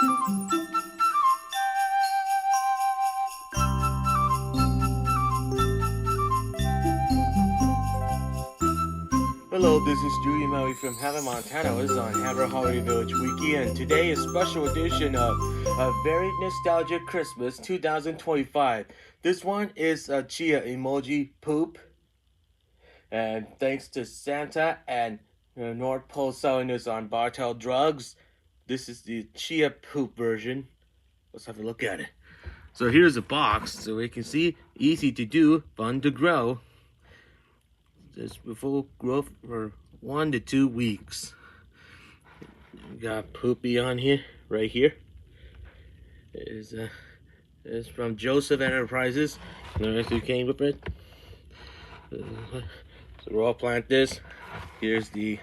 Hello, this is Chia Emoji from Heaven, Montana. This is on Hammer Holiday Village Wiki, and today is a special edition of a very nostalgic Christmas 2025. This one is a Chia Emoji Poop, and thanks to Santa and North Pole selling this on Bartel Drugs, this is the Chia Poop version. Let's have a look at it. So here's a box, so we can see, easy to do, fun to grow. This full growth for 1 to 2 weeks. We got Poopy on here, right here. It's from Joseph Enterprises. Notice who came with it. So we'll all plant this. Here's the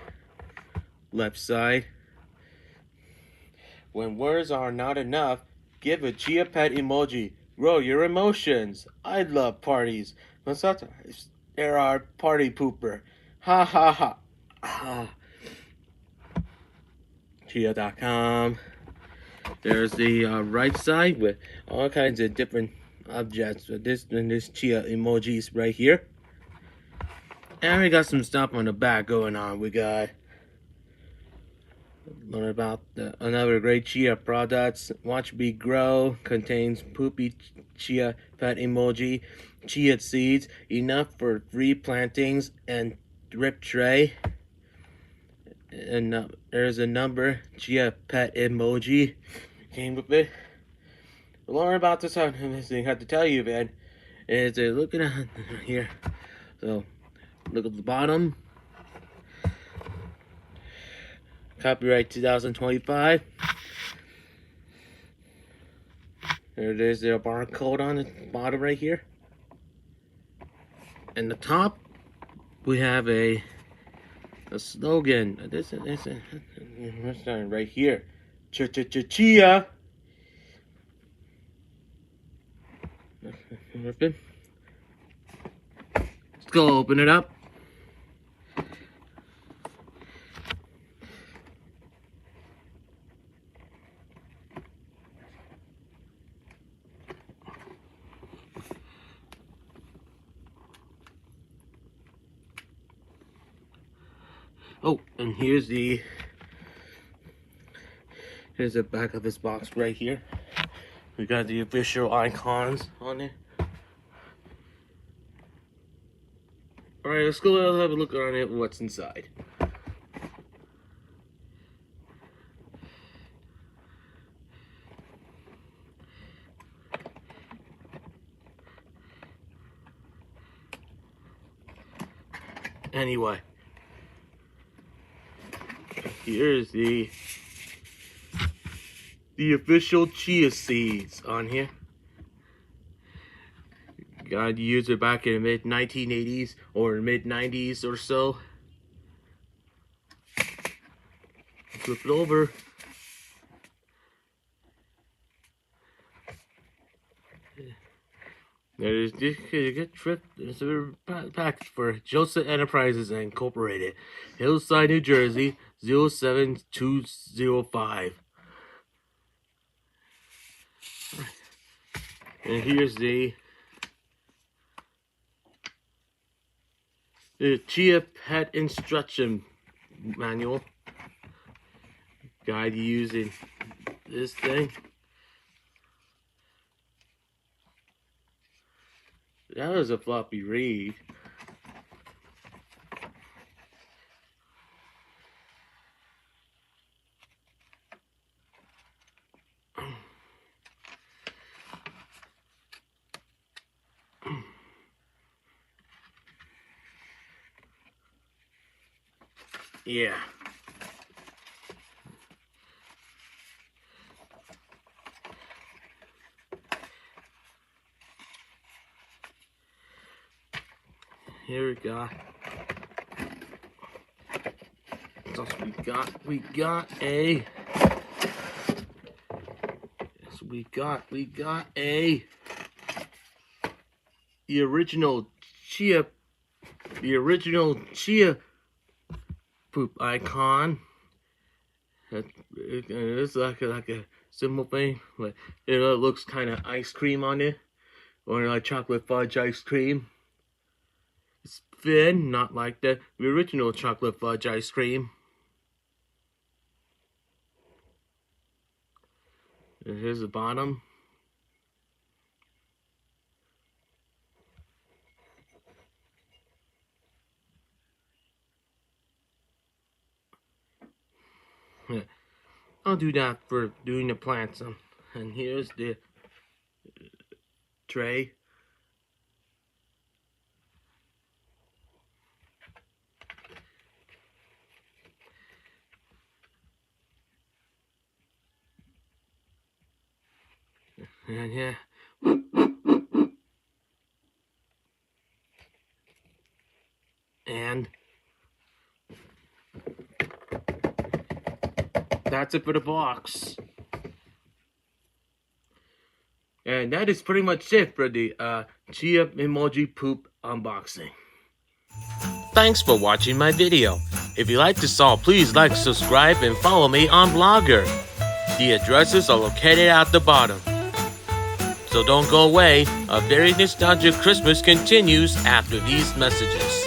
left side. When words are not enough, give a Chia Pet emoji. Grow your emotions. I love parties. There are party pooper. Ha ha ha. Chia.com. There's the right side with all kinds of different objects. With this Chia emojis right here. And we got some stuff on the back going on. We got learn about another great Chia products. Watch Me Grow contains Poopy Chia Pet Emoji, Chia seeds, enough for 3 plantings, and drip tray. And there's a number, Chia Pet Emoji came with it. Learn about this on I have to tell you, man. Is looking at here. So look at the bottom. Copyright 2025. There's the barcode on the bottom right here. And the top, we have a slogan. This right here. Ch-Ch-Ch-Chia. Let's go open it up. Oh, and here's the back of this box right here. We got the official icons on it. Alright, let's go have a look on it, what's inside. Anyway, here's the official chia seeds on here. Got used it back in the mid 1980s or mid 90s or so. Flip it over. There's this good trip. There's a package for Joseph Enterprises Incorporated, Hillside, New Jersey, 07205. And here's the Chia Pet Instruction Manual. Guide using this thing. That was a floppy read. Yeah. Here we go. What else we got? We got a. Yes, we got a. The original Chia Poop icon. It's like a simple thing, but it looks kind of ice cream on it, or like chocolate fudge ice cream. It's thin, not like the original chocolate fudge ice cream. And here's the bottom. I'll do that for doing the plants. And here's the tray. And yeah. And that's it for the box. And that is pretty much it for the Chia Emoji Poop unboxing. Thanks for watching my video. If you like this all, please like, subscribe, and follow me on Blogger. The addresses are located at the bottom. So don't go away. A very nostalgic Christmas continues after these messages.